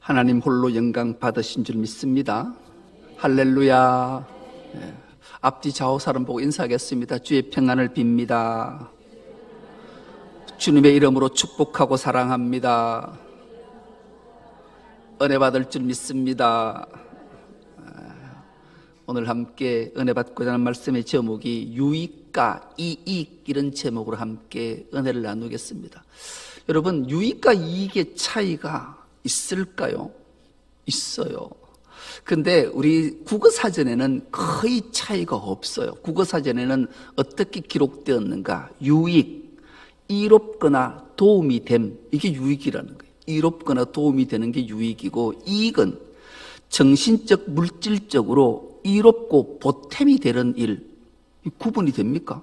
하나님 홀로 영광 받으신 줄 믿습니다. 할렐루야. 앞뒤 좌우 사람 보고 인사하겠습니다. 주의 평안을 빕니다. 주님의 이름으로 축복하고 사랑합니다. 은혜 받을 줄 믿습니다. 오늘 함께 은혜 받고자 하는 말씀의 제목이 유익과 이익, 이런 제목으로 함께 은혜를 나누겠습니다. 여러분, 유익과 이익의 차이가 있을까요? 있어요. 근데 우리 국어사전에는 거의 차이가 없어요. 국어사전에는 어떻게 기록되었는가? 유익, 이롭거나 도움이 됨, 이게 유익이라는 거예요. 이롭거나 도움이 되는 게 유익이고, 이익은 정신적, 물질적으로 이롭고 보탬이 되는 일, 구분이 됩니까?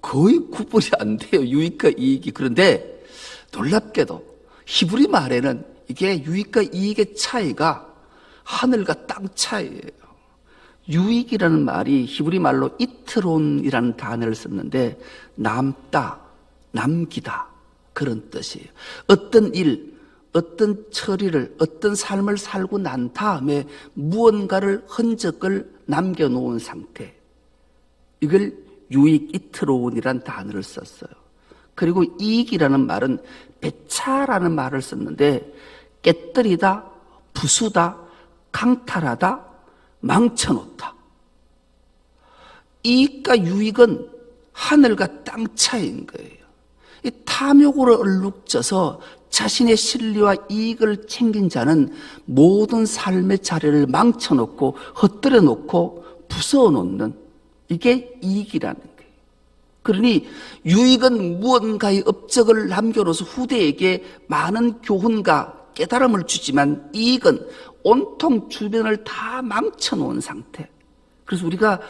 거의 구분이 안 돼요, 유익과 이익이. 그런데 놀랍게도 히브리 말에는 이게 유익과 이익의 차이가 하늘과 땅 차이예요. 유익이라는 말이 히브리 말로 이트론이라는 단어를 썼는데 남다, 남기다, 그런 뜻이에요. 어떤 일, 어떤 처리를, 어떤 삶을 살고 난 다음에 무언가를, 흔적을 남겨놓은 상태, 이걸 유익, 이트론이라는 단어를 썼어요. 그리고 이익이라는 말은 배차라는 말을 썼는데 깨뜨리다, 부수다, 강탈하다, 망쳐놓다. 이익과 유익은 하늘과 땅 차이인 거예요. 이 탐욕으로 얼룩져서 자신의 실리와 이익을 챙긴 자는 모든 삶의 자리를 망쳐놓고 헛들여 놓고 부숴 놓는, 이게 이익이라는 거예요. 그러니 유익은 무언가의 업적을 남겨놓아서 후대에게 많은 교훈과 깨달음을 주지만, 이익은 온통 주변을 다 망쳐놓은 상태. 그래서 우리가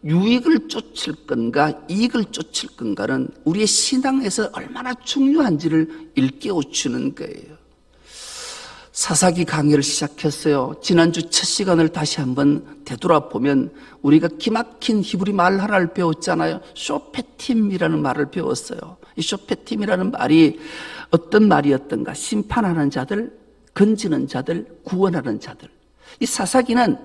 유익을 쫓을 건가 이익을 쫓을 건가는 우리의 신앙에서 얼마나 중요한지를 일깨워주는 거예요. 사사기 강의를 시작했어요. 지난주 첫 시간을 다시 한번 되돌아보면 우리가 기막힌 히브리 말 하나를 배웠잖아요. 쇼페팀이라는 말을 배웠어요. 이 쇼페팀이라는 말이 어떤 말이었던가? 심판하는 자들, 건지는 자들, 구원하는 자들. 이 사사기는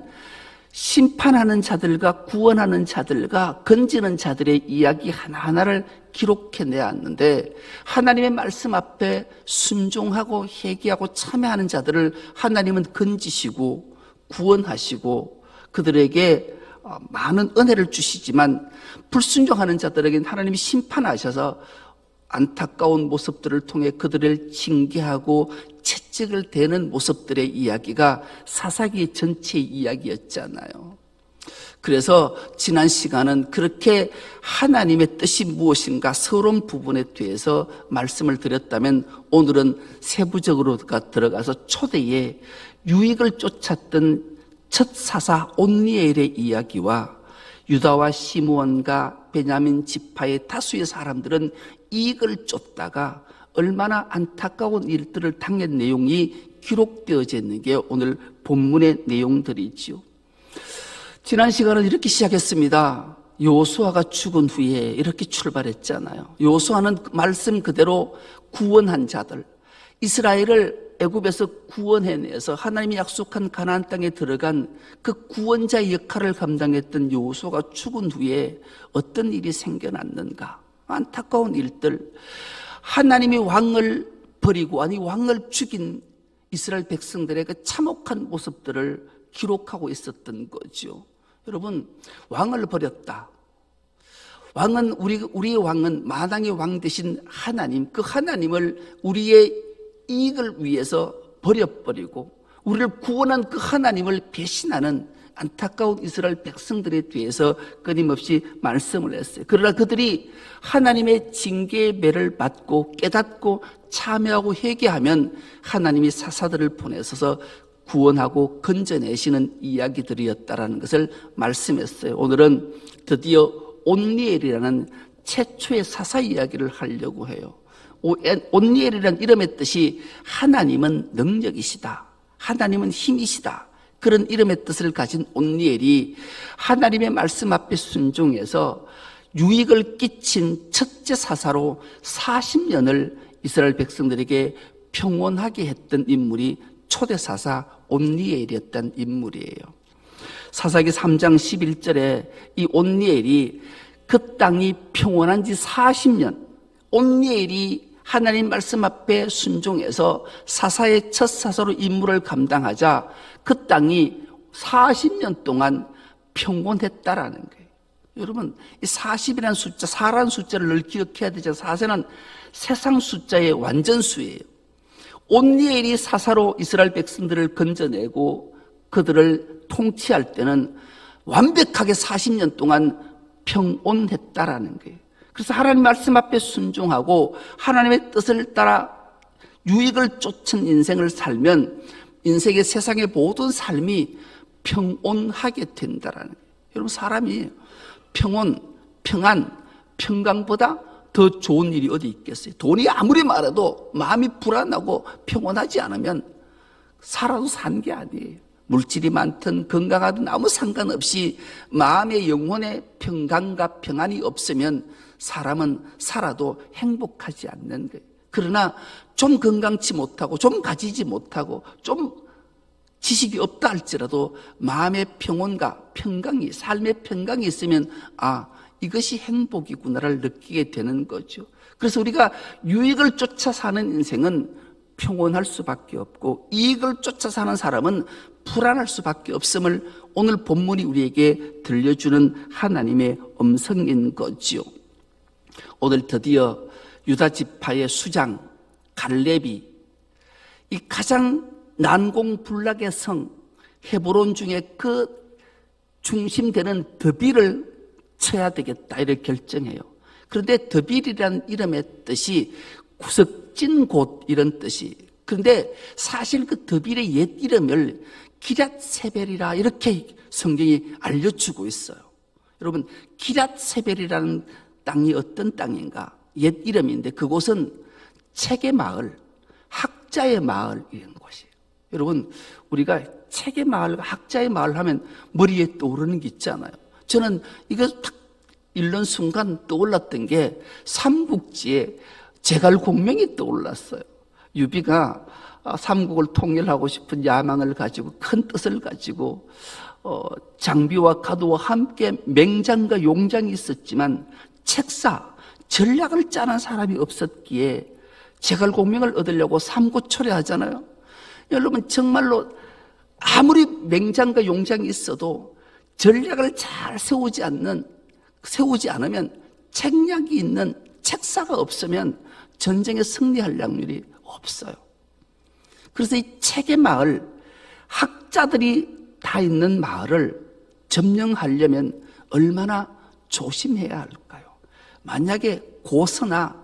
심판하는 자들과 구원하는 자들과 건지는 자들의 이야기 하나하나를 기록해 내왔는데, 하나님의 말씀 앞에 순종하고 회개하고 참여하는 자들을 하나님은 건지시고 구원하시고 그들에게 많은 은혜를 주시지만, 불순종하는 자들에게는 하나님이 심판하셔서 안타까운 모습들을 통해 그들을 징계하고 채찍을 대는 모습들의 이야기가 사사기 전체의 이야기였잖아요. 그래서 지난 시간은 그렇게 하나님의 뜻이 무엇인가 서론 부분에 대해서 말씀을 드렸다면, 오늘은 세부적으로 들어가서 초대에 유익을 쫓았던 첫 사사 온니엘의 이야기와 유다와 시므온과 베냐민 지파의 다수의 사람들은 이익을 쫓다가 얼마나 안타까운 일들을 당한 내용이 기록되어져 있는 게 오늘 본문의 내용들이지요. 지난 시간은 이렇게 시작했습니다. 여호수아가 죽은 후에 이렇게 출발했잖아요. 여호수아는 말씀 그대로 구원한 자들, 이스라엘을 애굽에서 구원해내서 하나님이 약속한 가나안 땅에 들어간 그 구원자의 역할을 감당했던 여호수아가 죽은 후에 어떤 일이 생겨났는가? 안타까운 일들. 하나님이 왕을 버리고, 아니 왕을 죽인 이스라엘 백성들의 그 참혹한 모습들을 기록하고 있었던 거죠. 여러분, 왕을 버렸다. 왕은 우리의 왕은 만왕의 왕 되신 하나님, 그 하나님을 우리의 이익을 위해서 버려버리고 우리를 구원한 그 하나님을 배신하는 안타까운 이스라엘 백성들에 대해서 끊임없이 말씀을 했어요. 그러나 그들이 하나님의 징계의 매를 받고 깨닫고 참여하고 회개하면 하나님이 사사들을 보내셔서 구원하고 건져내시는 이야기들이었다라는 것을 말씀했어요. 오늘은 드디어 온니엘이라는 최초의 사사 이야기를 하려고 해요. 온니엘이라는 이름의 뜻이 하나님은 능력이시다, 하나님은 힘이시다, 그런 이름의 뜻을 가진 온니엘이 하나님의 말씀 앞에 순종해서 유익을 끼친 첫째 사사로 40년을 이스라엘 백성들에게 평온하게 했던 인물이 초대사사 온니엘이었던 인물이에요. 사사기 3장 11절에 이 온니엘이 그 땅이 평온한 지 40년, 온니엘이 하나님 말씀 앞에 순종해서 사사의 첫 사사로 임무를 감당하자 그 땅이 40년 동안 평온했다라는 거예요. 여러분, 이 40이라는 숫자, 4라는 숫자를 늘 기억해야 되죠. 4세는 세상 숫자의 완전수예요. 온니엘이 사사로 이스라엘 백성들을 건져내고 그들을 통치할 때는 완벽하게 40년 동안 평온했다라는 거예요. 그래서 하나님 말씀 앞에 순종하고 하나님의 뜻을 따라 유익을 쫓은 인생을 살면 인생의 세상의 모든 삶이 평온하게 된다라는 거예요. 여러분, 사람이 평온, 평안, 평강보다 더 좋은 일이 어디 있겠어요? 돈이 아무리 많아도 마음이 불안하고 평온하지 않으면 살아도 산 게 아니에요. 물질이 많든 건강하든 아무 상관없이 마음의 영혼의 평강과 평안이 없으면 사람은 살아도 행복하지 않는 거예요. 그러나 좀 건강치 못하고 좀 가지지 못하고 좀 지식이 없다 할지라도 마음의 평온과 평강이, 삶의 평강이 있으면 이것이 행복이구나를 느끼게 되는 거죠. 그래서 우리가 유익을 쫓아 사는 인생은 평온할 수밖에 없고 이익을 쫓아 사는 사람은 불안할 수밖에 없음을 오늘 본문이 우리에게 들려주는 하나님의 음성인 거지요. 오늘 드디어 유다 지파의 수장 갈렙이 이 가장 난공불락의 성 헤브론 중에 그 중심되는 드빌을 쳐야 되겠다 이렇게 결정해요. 그런데 드빌이라는 이름의 뜻이 구석진 곳 이런 뜻이. 그런데 사실 그 드빌의 옛 이름을 기럇세벨이라 이렇게 성경이 알려주고 있어요. 여러분, 기럇세벨이라는 땅이 어떤 땅인가? 옛 이름인데 그곳은 책의 마을, 학자의 마을 이런 곳이에요. 여러분, 우리가 책의 마을, 학자의 마을 하면 머리에 떠오르는 게 있잖아요. 저는 이거 딱 읽는 순간 떠올랐던 게 삼국지에 제갈공명이 떠올랐어요. 유비가 삼국을 통일하고 싶은 야망을 가지고 큰 뜻을 가지고 장비와 가도와 함께 맹장과 용장이 있었지만 책사, 전략을 짜는 사람이 없었기에 제갈공명을 얻으려고 삼고초려하잖아요. 여러분, 정말로 아무리 맹장과 용장이 있어도 전략을 잘 세우지 않으면 책략이 있는 책사가 없으면 전쟁에 승리할 확률이 없어요. 그래서 이 책의 마을, 학자들이 다 있는 마을을 점령하려면 얼마나 조심해야 할까요? 만약에 고서나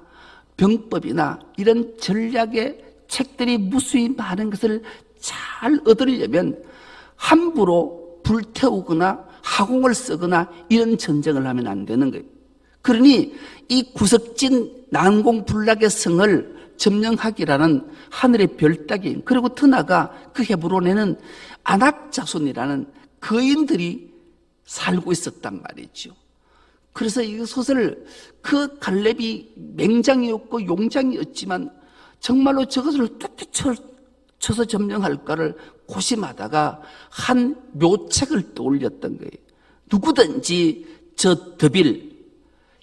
병법이나 이런 전략의 책들이 무수히 많은 것을 잘 얻으려면 함부로 불태우거나 화공을 쓰거나 이런 전쟁을 하면 안 되는 거예요. 그러니 이 구석진 난공불락의 성을 점령하기라는 하늘의 별따기, 그리고 더 나아가 그 헤브론에는 아낙 자손이라는 거인들이 살고 있었단 말이죠. 그래서 이것을 그 갈렙이 맹장이었고 용장이었지만 정말로 저것을 뚝뚝 쳐서 점령할까를 고심하다가 한 묘책을 떠올렸던 거예요. 누구든지 저 드빌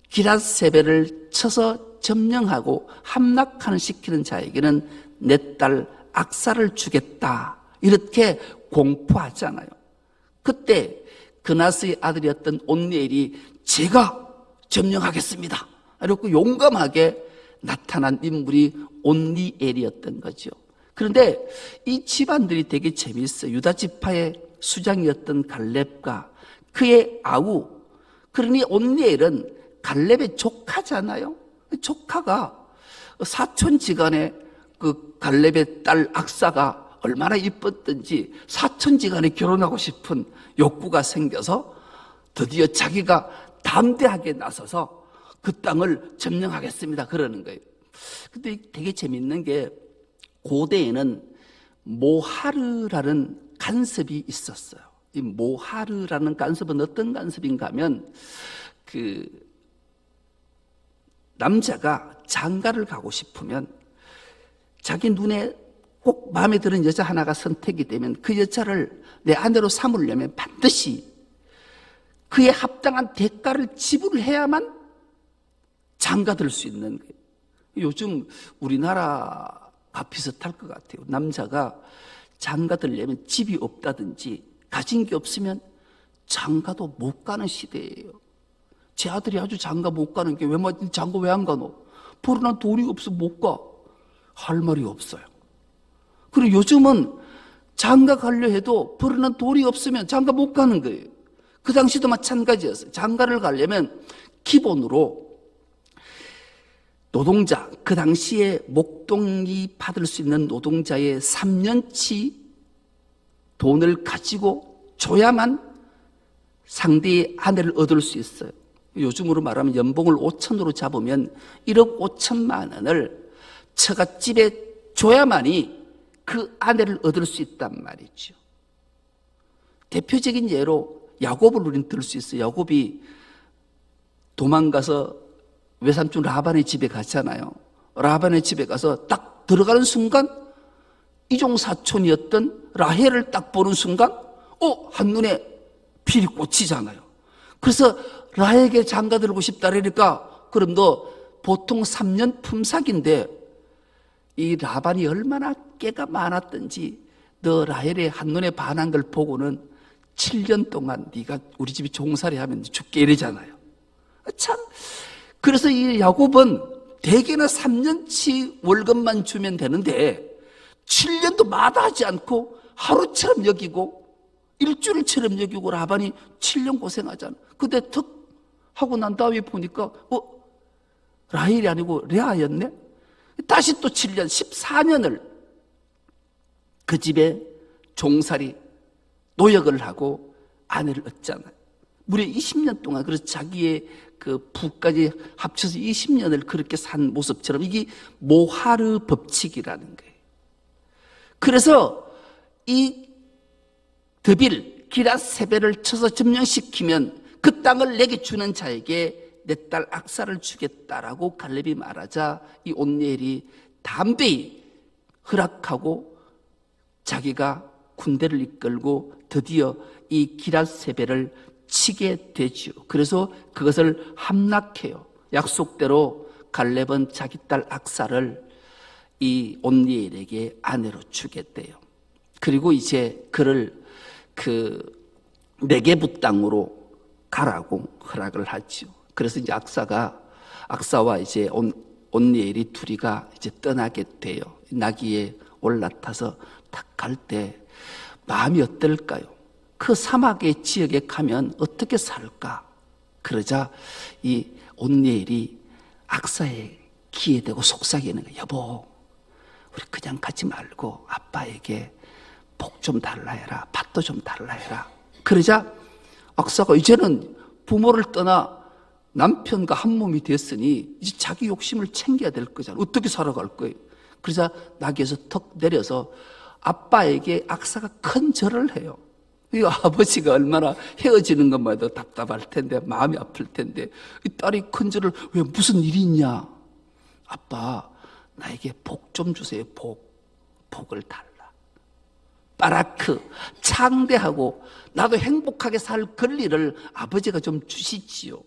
기럇세벨을 쳐서 점령하고 함락하는 시키는 자에게는 내 딸 악사를 주겠다 이렇게 공포하잖아요. 그때 그나스의 아들이었던 온니엘이 제가 점령하겠습니다 이렇게 용감하게 나타난 인물이 온니엘이었던 거죠. 그런데 이 집안들이 되게 재미있어요. 유다 지파의 수장이었던 갈렙과 그의 아우, 그러니 온니엘은 갈렙의 조카잖아요. 조카가 사촌지간에 그 갈렙의 딸 악사가 얼마나 이뻤던지 사촌지간에 결혼하고 싶은 욕구가 생겨서 드디어 자기가 담대하게 나서서 그 땅을 점령하겠습니다 그러는 거예요. 근데 되게 재밌는 게 고대에는 모하르라는 간섭이 있었어요. 이 모하르라는 간섭은 어떤 간섭인가 하면 그 남자가 장가를 가고 싶으면 자기 눈에 꼭 마음에 드는 여자 하나가 선택이 되면 그 여자를 내 아내로 삼으려면 반드시 그에 합당한 대가를 지불해야만 장가들 수 있는 거예요. 요즘 우리나라가 비슷할 것 같아요. 남자가 장가들려면 집이 없다든지 가진 게 없으면 장가도 못 가는 시대예요. 제 아들이 아주 장가 못 가는 게 왜 장가 왜 안 가노? 벌어난 돈이 없어 못 가. 할 말이 없어요. 그리고 요즘은 장가 가려 해도 벌어난 돈이 없으면 장가 못 가는 거예요. 그 당시도 마찬가지였어요. 장가를 가려면 기본으로 노동자, 그 당시에 목동이 받을 수 있는 노동자의 3년치 돈을 가지고 줘야만 상대의 아내를 얻을 수 있어요. 요즘으로 말하면 연봉을 5천으로 잡으면 1억 5천만 원을 처갓집에 줘야만이 그 아내를 얻을 수 있단 말이죠. 대표적인 예로 야곱을 우리는 들 수 있어요. 야곱이 도망가서 외삼촌 라반의 집에 갔잖아요. 라반의 집에 가서 딱 들어가는 순간 이종 사촌이었던 라헬을 딱 보는 순간 한눈에 필이 꽂히잖아요. 그래서 라헬에게 장가 들고 싶다 그러니까 그럼 너 보통 3년 품삯인데 이 라반이 얼마나 깨가 많았던지 너 라헬의 한눈에 반한 걸 보고는 7년 동안 네가 우리 집에 종살이 하면 죽게 이러잖아요. 참 그래서 이 야곱은 대개는 3년치 월급만 주면 되는데 7년도 마다하지 않고 하루처럼 여기고 일주일처럼 여기고 라반이 7년 고생하잖아. 근데 턱 하고 난 다음에 보니까 라헬이 아니고 레아였네. 다시 또 7년 14년을 그 집에 종살이 노역을 하고 아내를 얻잖아요. 무려 20년 동안 그래서 자기의 그 부까지 합쳐서 20년을 그렇게 산 모습처럼 이게 모하르 법칙이라는 거예요. 그래서 이 드빌 기라세벨을 쳐서 점령시키면 그 땅을 내게 주는 자에게 내 딸 악사를 주겠다라고 갈렙이 말하자 이 온니엘이 담대히 허락하고 자기가 군대를 이끌고 드디어 이 기라세벨을 치게 되죠. 그래서 그것을 함락해요. 약속대로 갈렙은 자기 딸 악사를 이 온니엘에게 아내로 주게 돼요. 그리고 이제 그를 그 네게부 땅으로 가라고 허락을 하죠. 그래서 이제 악사와 이제 온니엘이 둘이가 이제 떠나게 돼요. 나귀에 올라타서 딱 갈 때 마음이 어떨까요? 그 사막의 지역에 가면 어떻게 살까? 그러자 이 온니엘이 악사의 귀에 대고 속삭이는 거예요. 여보, 우리 그냥 가지 말고 아빠에게 복 좀 달라 해라. 밭도 좀 달라 해라. 그러자 악사가 이제는 부모를 떠나 남편과 한 몸이 됐으니 이제 자기 욕심을 챙겨야 될 거잖아. 어떻게 살아갈 거예요? 그러자 나귀에서 턱 내려서 아빠에게 악사가 큰 절을 해요. 이 아버지가 얼마나 헤어지는 것만 해도 답답할 텐데 마음이 아플 텐데 이 딸이 큰 절을 왜 무슨 일이 있냐? 아빠 나에게 복 좀 주세요. 복을 달라. 바라크 창대하고 나도 행복하게 살 권리를 아버지가 좀 주시지요.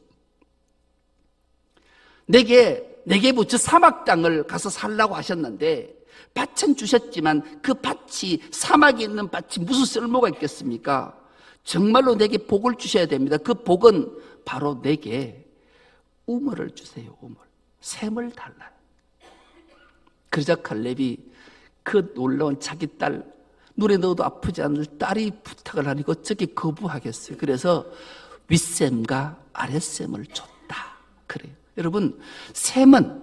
내게 붙여 사막 땅을 가서 살라고 하셨는데 밭은 주셨지만 그 밭이 사막에 있는 밭이 무슨 쓸모가 있겠습니까? 정말로 내게 복을 주셔야 됩니다. 그 복은 바로 내게 우물을 주세요. 우물. 샘을 달라요. 그러자 갈렙이 그 놀라운 자기 딸 눈에 넣어도 아프지 않을 딸이 부탁을 하니까 어떻게 거부하겠어요. 그래서 윗샘과 아랫샘을 줬다. 그래요. 여러분 샘은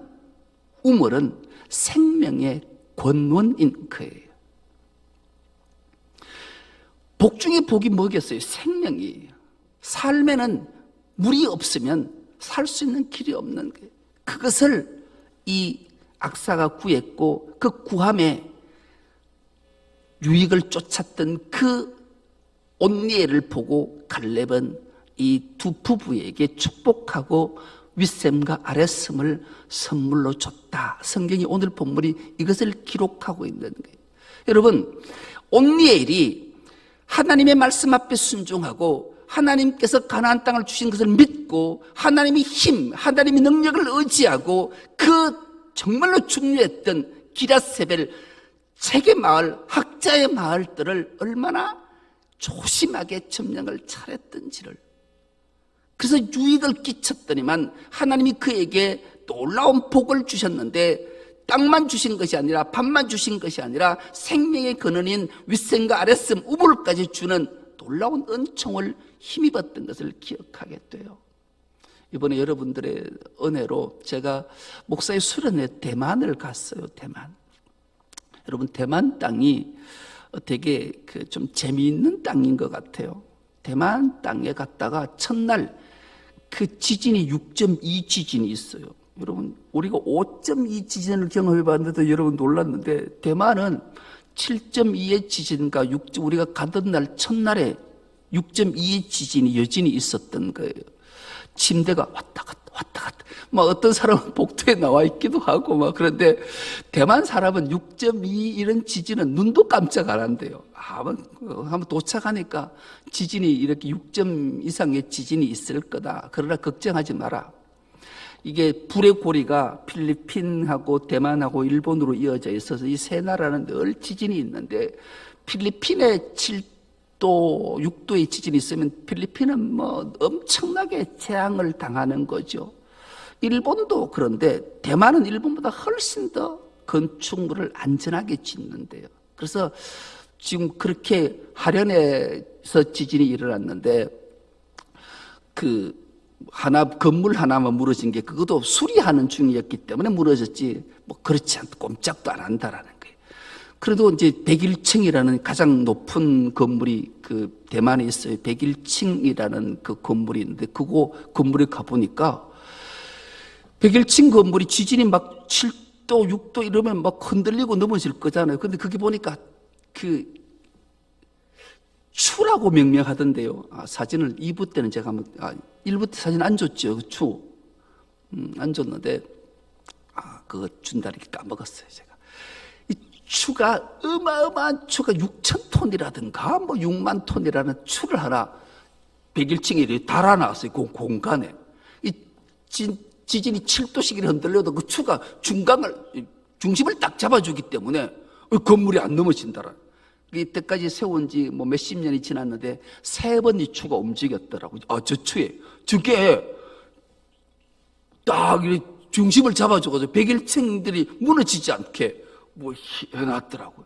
우물은 생명의 권원인 거예요. 복 중에 복이 뭐겠어요? 생명이에요. 삶에는 물이 없으면 살 수 있는 길이 없는 거예요. 그것을 이 악사가 구했고 그 구함에 유익을 쫓았던 그 온니엘을 보고 갈렙은 이 두 부부에게 축복하고 윗샘과 아랫샘을 선물로 줬다. 성경이 오늘 본문이 이것을 기록하고 있는 거예요. 여러분, 온니엘이 하나님의 말씀 앞에 순종하고 하나님께서 가나안 땅을 주신 것을 믿고 하나님의 힘, 하나님의 능력을 의지하고 그 정말로 중요했던 기럇세벨 책의 마을, 학자의 마을들을 얼마나 조심하게 점령을 잘했던지를, 그래서 유익을 끼쳤더니만 하나님이 그에게 놀라운 복을 주셨는데 땅만 주신 것이 아니라 밥만 주신 것이 아니라 생명의 근원인 윗셈과 아랫셈 우물까지 주는 놀라운 은총을 힘입었던 것을 기억하게 돼요. 이번에 여러분들의 은혜로 제가 목사의 수련회 대만을 갔어요. 대만. 여러분, 대만 땅이 되게 좀 재미있는 땅인 것 같아요. 대만 땅에 갔다가 첫날 그 지진이 6.2 지진이 있어요. 여러분, 우리가 5.2 지진을 경험해 봤는데도 여러분 놀랐는데 대만은 7.2의 지진과 우리가 가던 날 첫날에 6.2의 지진이 여진이 있었던 거예요. 침대가 왔다 갔다 왔다 갔다. 막 어떤 사람은 복도에 나와 있기도 하고 막. 그런데 대만 사람은 6.2 이런 지진은 눈도 깜짝 안 한대요. 한번 도착하니까 지진이 이렇게 6점 이상의 지진이 있을 거다. 그러나 걱정하지 마라. 이게 불의 고리가 필리핀하고 대만하고 일본으로 이어져 있어서 이 세 나라는 늘 지진이 있는데, 필리핀에 7도, 6도의 지진이 있으면 필리핀은 뭐 엄청나게 재앙을 당하는 거죠. 일본도 그런데 대만은 일본보다 훨씬 더 건축물을 안전하게 짓는데요. 그래서 지금 그렇게 하련에서 지진이 일어났는데 건물 하나만 무너진 게 그것도 수리하는 중이었기 때문에 무너졌지 뭐 그렇지 않다, 꼼짝도 안 한다라는 거예요. 그래도 이제 101층이라는 가장 높은 건물이 그 대만에 있어요. 101층이라는 그 건물이 있는데 그거 건물에 가보니까 101층 건물이 지진이 막 7도, 6도 이러면 막 흔들리고 넘어질 거잖아요. 근데 그게 보니까 추라고 명명하던데요. 사진을 2부 때는 제가 한번 1부 때 사진 안 줬죠. 그 추. 안 줬는데 그거 준다는 게 까먹었어요. 제가. 이 추가 어마어마한 추가 6,000톤이라든가 뭐 6만 톤이라는 추를 하나 101층에 달아놨어요. 그 공간에. 이 지진이 7도씩 흔들려도 그 추가 중심을 딱 잡아주기 때문에 건물이 안 넘어진다라는. 이때까지 세운 지 뭐 몇십 년이 지났는데 3번 이 추가 움직였더라고요. 저 추에 저게 딱 중심을 잡아줘가지고 101층들이 무너지지 않게 뭐 해놨더라고요.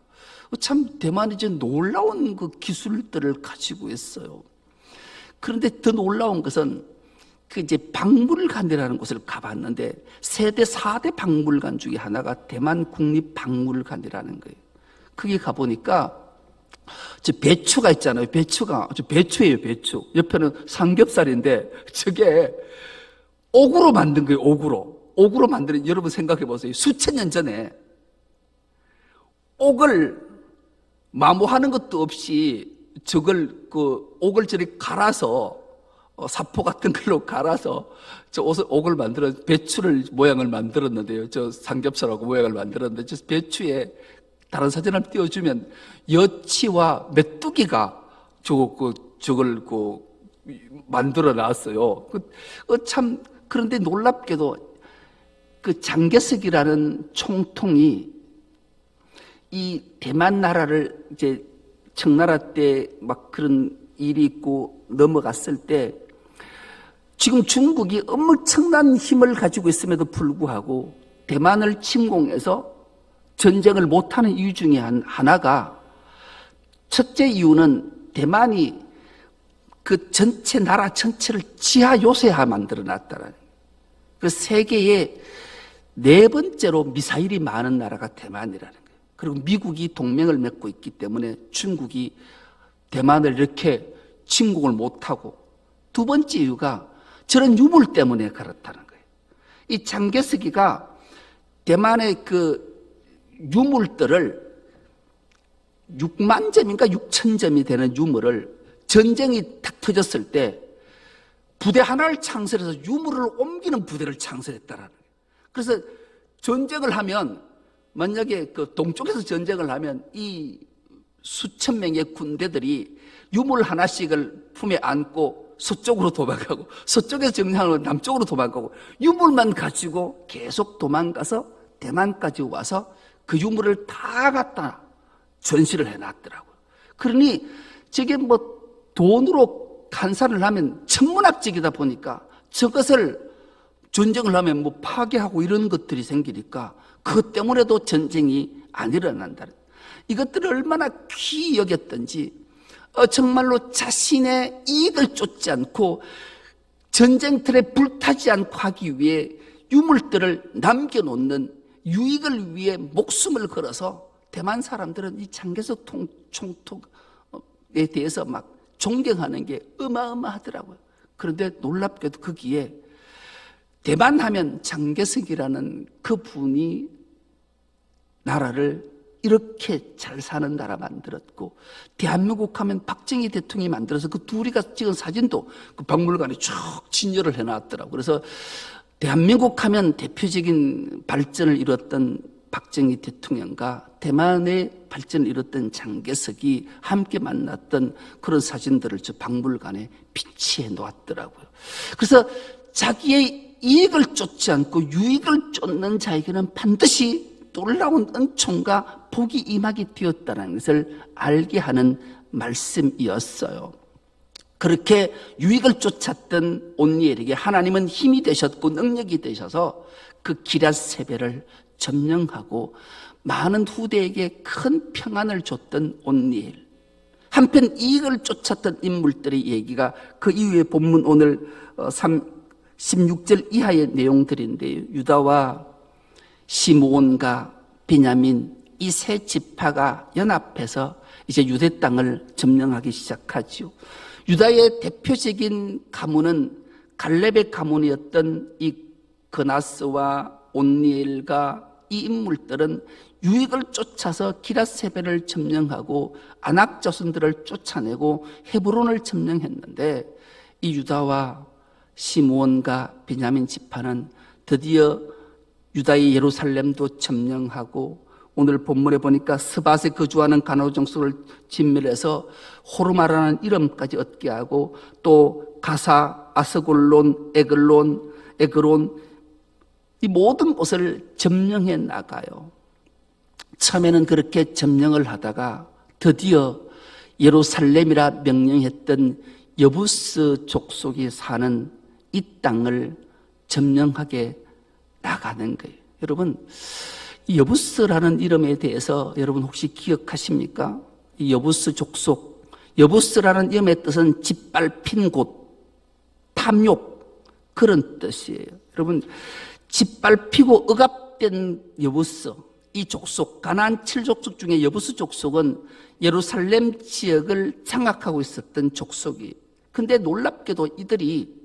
참 대만이 이제 놀라운 그 기술들을 가지고 있어요. 그런데 더 놀라운 것은 이제 박물관이라는 곳을 가봤는데 세대 4대 박물관 중에 하나가 대만 국립박물관이라는 거예요. 거기 가보니까 저 배추가 있잖아요. 배추예요, 배추. 옆에는 삼겹살인데 저게 옥으로 만든 거예요, 옥으로 만드는, 여러분 생각해 보세요. 수천 년 전에 옥을 마모하는 것도 없이 옥을 저리 갈아서 사포 같은 걸로 갈아서 저 옥을 배추를 모양을 만들었는데요. 저 삼겹살하고 모양을 만들었는데 저 배추에 다른 사진을 띄워주면 여치와 메뚜기가 저걸 만들어 놨어요. 참, 그런데 놀랍게도 그 장개석이라는 총통이 이 대만 나라를 이제 청나라 때 막 그런 일이 있고 넘어갔을 때 지금 중국이 엄청난 힘을 가지고 있음에도 불구하고 대만을 침공해서 전쟁을 못하는 이유 중에 하나가, 첫째 이유는 대만이 그 전체 나라 전체를 지하 요새화 만들어 놨다는. 그 세계에 4번째로 미사일이 많은 나라가 대만이라는 거예요. 그리고 미국이 동맹을 맺고 있기 때문에 중국이 대만을 이렇게 침공을 못하고, 2번째 이유가 저런 유물 때문에 그렇다는 거예요. 이 장개석이가 대만의 그 유물들을 6만 점인가 6천 점이 되는 유물을 전쟁이 탁 터졌을 때 부대 하나를 창설해서 유물을 옮기는 부대를 창설했다라는 거예요. 그래서 전쟁을 하면 만약에 그 동쪽에서 전쟁을 하면 이 수천 명의 군대들이 유물 하나씩을 품에 안고 서쪽으로 도망가고, 서쪽에서 정상으로 남쪽으로 도망가고, 유물만 가지고 계속 도망가서 대만까지 와서 그 유물을 다 갖다 전시를 해놨더라고요. 그러니 저게 뭐 돈으로 환산을 하면 천문학적이다 보니까 저것을 전쟁을 하면 뭐 파괴하고 이런 것들이 생기니까 그것 때문에도 전쟁이 안 일어난다. 이것들을 얼마나 귀히 여겼던지, 정말로 자신의 이익을 쫓지 않고 전쟁터에 불타지 않고 하기 위해 유물들을 남겨놓는, 유익을 위해 목숨을 걸어서 대만 사람들은 이 장개석 총독에 대해서 막 존경하는 게 어마어마하더라고요. 그런데 놀랍게도 거기에 대만 하면 장개석이라는 그 분이 나라를 이렇게 잘 사는 나라 만들었고, 대한민국 하면 박정희 대통령이 만들어서 그 둘이가 찍은 사진도 그 박물관에 쭉 진열을 해놨더라고요. 그래서 대한민국 하면 대표적인 발전을 이뤘던 박정희 대통령과 대만의 발전을 이뤘던 장개석이 함께 만났던 그런 사진들을 저 박물관에 비치해 놓았더라고요. 그래서 자기의 이익을 쫓지 않고 유익을 쫓는 자에게는 반드시 놀라운 은총과 복이 임하게 되었다는 것을 알게 하는 말씀이었어요. 그렇게 유익을 쫓았던 온니엘에게 하나님은 힘이 되셨고 능력이 되셔서 그 기럇 세배를 점령하고 많은 후대에게 큰 평안을 줬던 온니엘. 한편 이익을 쫓았던 인물들의 얘기가 그 이후에 본문 오늘 16절 이하의 내용들인데요. 유다와 시므온과 베냐민 이 세 지파가 연합해서 이제 유대 땅을 점령하기 시작하지요. 유다의 대표적인 가문은 갈렙의 가문이었던 이 그나스와 온니엘과 이 인물들은 유익을 쫓아서 기럇세벨을 점령하고 아낙 자손들을 쫓아내고 헤브론을 점령했는데, 이 유다와 시므온과 베냐민 지파는 드디어 유다의 예루살렘도 점령하고, 오늘 본문에 보니까 스밧에 거주하는 가나안 족속을 진멸해서 호르마라는 이름까지 얻게 하고, 또 가사, 아스골론, 에그론 이 모든 곳을 점령해 나가요. 처음에는 그렇게 점령을 하다가 드디어 예루살렘이라 명령했던 여부스 족속이 사는 이 땅을 점령하게 나가는 거예요. 여러분, 이 여부스라는 이름에 대해서 여러분 혹시 기억하십니까? 이 여부스 족속, 여부스라는 이름의 뜻은 짓밟힌 곳, 탐욕, 그런 뜻이에요. 여러분, 짓밟히고 억압된 여부스, 이 족속, 가나안 7족속 중에 여부스 족속은 예루살렘 지역을 장악하고 있었던 족속이. 근데 놀랍게도 이들이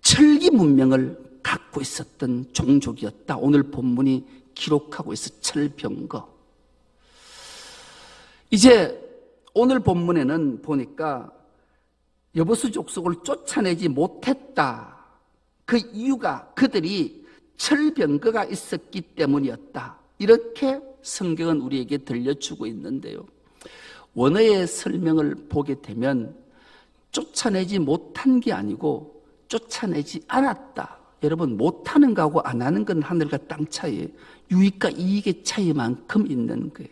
철기 문명을 갖고 있었던 종족이었다. 오늘 본문이 기록하고 있어. 철병거. 이제 오늘 본문에는 보니까 여부스 족속을 쫓아내지 못했다. 그 이유가 그들이 철병거가 있었기 때문이었다. 이렇게 성경은 우리에게 들려주고 있는데요. 원어의 설명을 보게 되면 쫓아내지 못한 게 아니고 쫓아내지 않았다. 여러분, 못하는 거하고 안 하는 건 하늘과 땅 차이에 유익과 이익의 차이만큼 있는 거예요.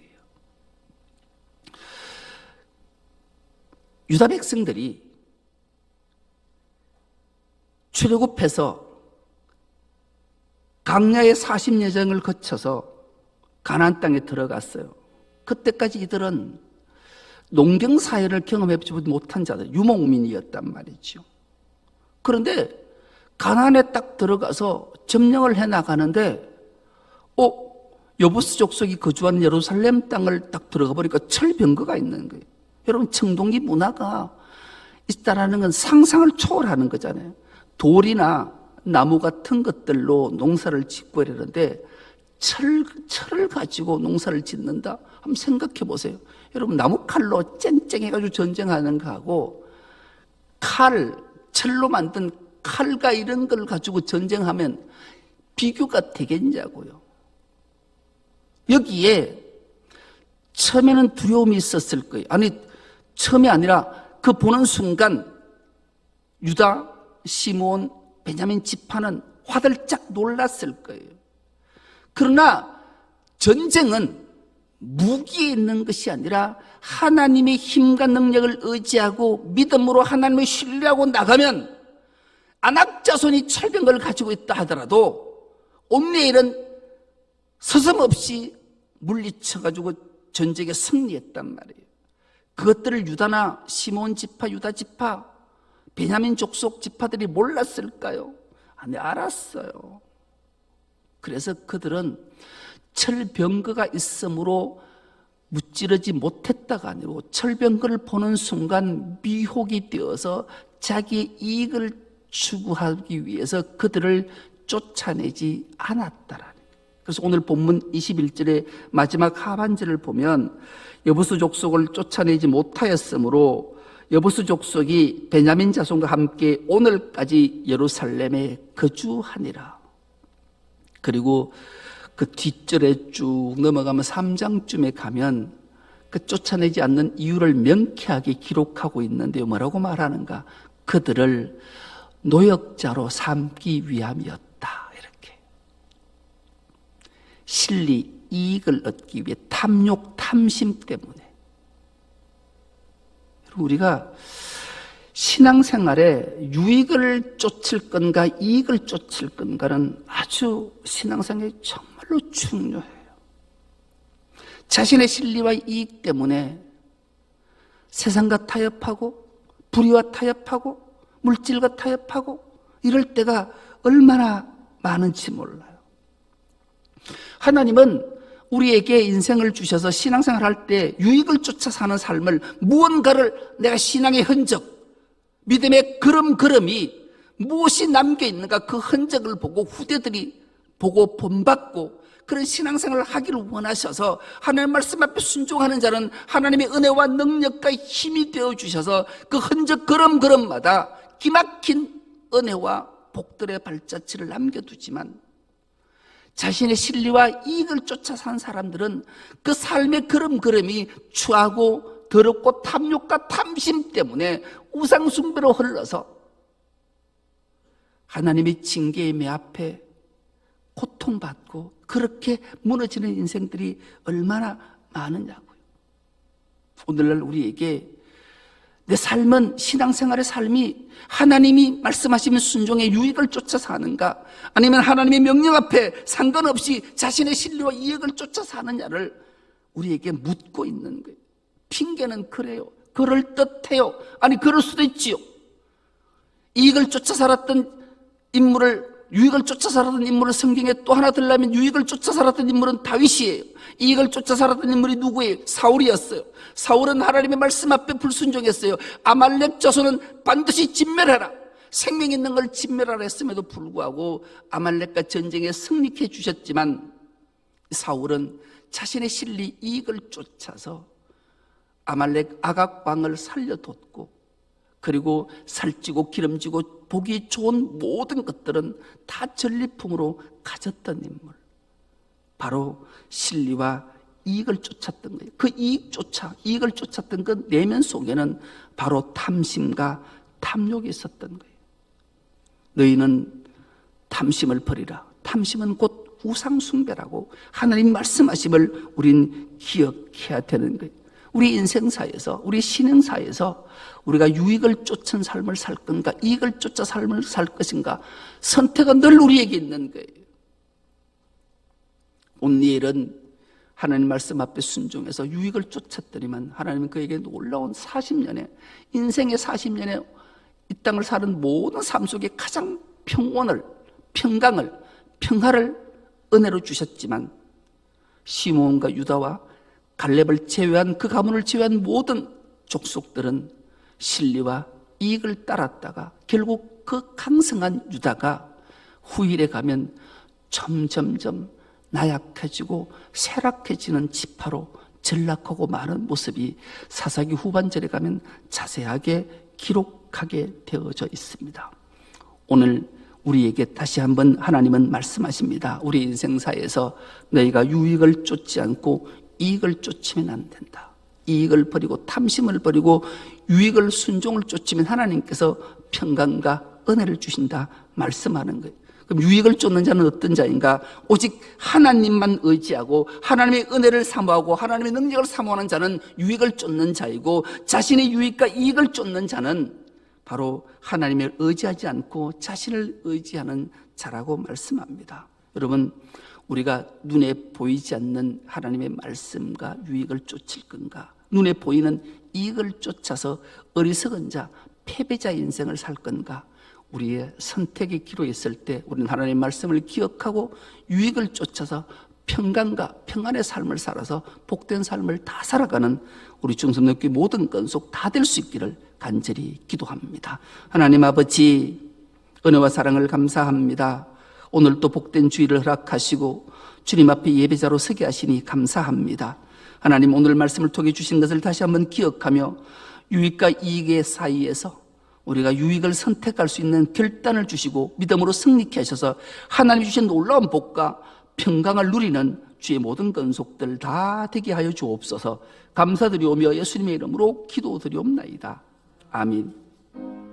유다 백성들이 출애굽해서 광야의 40여정을 거쳐서 가나안 땅에 들어갔어요. 그때까지 이들은 농경 사회를 경험해보지 못한 자들, 유목민이었단 말이죠. 그런데 가나안에 딱 들어가서 점령을 해나가는데 여부스 족속이 거주한 예루살렘 땅을 딱 들어가 보니까 철병거가 있는 거예요. 여러분, 청동기 문화가 있다라는 건 상상을 초월하는 거잖아요. 돌이나 나무 같은 것들로 농사를 짓고 이러는데 철을 가지고 농사를 짓는다? 한번 생각해 보세요. 여러분, 나무칼로 쨍쨍해가지고 전쟁하는 거하고 철로 만든 칼과 이런 걸 가지고 전쟁하면 비교가 되겠냐고요. 여기에 처음에는 두려움이 있었을 거예요. 아니, 처음이 아니라 그 보는 순간 유다, 시므온, 베냐민 지파는 화들짝 놀랐을 거예요. 그러나 전쟁은 무기에 있는 것이 아니라 하나님의 힘과 능력을 의지하고 믿음으로 하나님을 신뢰하고 나가면 아낙 자손이 철병거를 가지고 있다 하더라도 온네일은 서슴없이 물리쳐가지고 전쟁에 승리했단 말이에요. 그것들을 유다나 시므온 지파, 유다 지파, 베냐민 족속 지파들이 몰랐을까요? 아니, 알았어요. 그래서 그들은 철병거가 있으므로 무찌르지 못했다가 아니고 철병거를 보는 순간 미혹이 되어서 자기의 이익을 추구하기 위해서 그들을 쫓아내지 않았다라는 거예요. 그래서 오늘 본문 21절의 마지막 하반절을 보면 여부수 족속을 쫓아내지 못하였으므로 여부수 족속이 베냐민 자손과 함께 오늘까지 예루살렘에 거주하니라. 그리고 그 뒷절에 쭉 넘어가면 3장쯤에 가면 그 쫓아내지 않는 이유를 명쾌하게 기록하고 있는데요. 뭐라고 말하는가? 그들을 노역자로 삼기 위함이었다. 이렇게. 실리, 이익을 얻기 위해 탐욕, 탐심 때문에. 우리가 신앙생활에 유익을 쫓을 건가 이익을 쫓을 건가는 아주 신앙생활에 정말로 중요해요. 자신의 실리와 이익 때문에 세상과 타협하고 불의와 타협하고 물질과 타협하고 이럴 때가 얼마나 많은지 몰라요. 하나님은 우리에게 인생을 주셔서 신앙생활 할 때 유익을 쫓아 사는 삶을 무언가를 내가 신앙의 흔적, 믿음의 걸음걸음이 무엇이 남겨있는가 그 흔적을 보고 후대들이 보고 본받고 그런 신앙생활을 하기를 원하셔서 하나님의 말씀 앞에 순종하는 자는 하나님의 은혜와 능력과 힘이 되어주셔서 그 흔적 걸음걸음마다 기막힌 은혜와 복들의 발자취를 남겨두지만 자신의 신리와 이익을 쫓아 산 사람들은 그 삶의 걸음걸음이 추하고 더럽고 탐욕과 탐심 때문에 우상숭배로 흘러서 하나님의 징계의 매 앞에 고통받고 그렇게 무너지는 인생들이 얼마나 많으냐고요. 오늘날 우리에게 내 삶은 신앙생활의 삶이 하나님이 말씀하시는 순종의 유익을 쫓아 사는가 아니면 하나님의 명령 앞에 상관없이 자신의 신뢰와 이익을 쫓아 사느냐를 우리에게 묻고 있는 거예요. 핑계는 그래요. 그럴듯해요. 아니 그럴 수도 있지요. 이익을 쫓아 살았던 인물을 유익을 쫓아 살았던 인물을 성경에 또 하나 들라면 유익을 쫓아 살았던 인물은 다윗이에요. 이익을 쫓아 살았던 인물이 누구예요? 사울이었어요. 사울은 하나님의 말씀 앞에 불순종했어요. 아말렉 자손은 반드시 진멸하라. 생명 있는 걸 진멸하라 했음에도 불구하고 아말렉과 전쟁에 승리해 주셨지만 사울은 자신의 실리 이익을 쫓아서 아말렉 아각 왕을 살려뒀고 그리고 살찌고 기름지고 보기 좋은 모든 것들은 다 전리품으로 가졌던 인물, 바로 실리와 이익을 쫓았던 거예요. 그 이익을 쫓았던 그 내면 속에는 바로 탐심과 탐욕이 있었던 거예요. 너희는 탐심을 버리라. 탐심은 곧 우상숭배라고 하나님 말씀하심을 우린 기억해야 되는 거예요. 우리 인생사에서, 우리 신앙사에서 우리가 유익을 쫓은 삶을 살 건가, 이익을 쫓아 삶을 살 것인가, 선택은 늘 우리에게 있는 거예요. 온니엘은 하나님 말씀 앞에 순종해서 유익을 쫓았더니만 하나님은 그에게 놀라운 40년의, 인생의 40년의 이 땅을 사는 모든 삶 속에 가장 평온을, 평강을, 평화를 은혜로 주셨지만 시므온과 유다와 갈렙을 제외한 그 가문을 제외한 모든 족속들은 실리와 이익을 따랐다가 결국 그 강성한 유다가 후일에 가면 점점점 나약해지고 쇠락해지는 지파로 전락하고 마는 모습이 사사기 후반절에 가면 자세하게 기록하게 되어져 있습니다. 오늘 우리에게 다시 한번 하나님은 말씀하십니다. 우리 인생사에서 너희가 유익을 쫓지 않고 이익을 쫓으면 안 된다. 이익을 버리고 탐심을 버리고 유익을 순종을 쫓으면 하나님께서 평강과 은혜를 주신다 말씀하는 거예요. 그럼 유익을 쫓는 자는 어떤 자인가? 오직 하나님만 의지하고 하나님의 은혜를 사모하고 하나님의 능력을 사모하는 자는 유익을 쫓는 자이고, 자신의 유익과 이익을 쫓는 자는 바로 하나님을 의지하지 않고 자신을 의지하는 자라고 말씀합니다. 여러분, 우리가 눈에 보이지 않는 하나님의 말씀과 유익을 쫓을 건가? 눈에 보이는 이익을 쫓아서 어리석은 자, 패배자 인생을 살 건가? 우리의 선택의 기로 있을 때 우리는 하나님의 말씀을 기억하고 유익을 쫓아서 평강과 평안의 삶을 살아서 복된 삶을 다 살아가는 우리 중성교회 모든 건속 다 될 수 있기를 간절히 기도합니다. 하나님 아버지, 은혜와 사랑을 감사합니다. 오늘도 복된 주일을 허락하시고 주님 앞에 예배자로 서게 하시니 감사합니다. 하나님, 오늘 말씀을 통해 주신 것을 다시 한번 기억하며 유익과 이익의 사이에서 우리가 유익을 선택할 수 있는 결단을 주시고 믿음으로 승리케 하셔서 하나님이 주신 놀라운 복과 평강을 누리는 주의 모든 건속들 다 되게 하여 주옵소서. 감사드리오며 예수님의 이름으로 기도드리옵나이다. 아멘.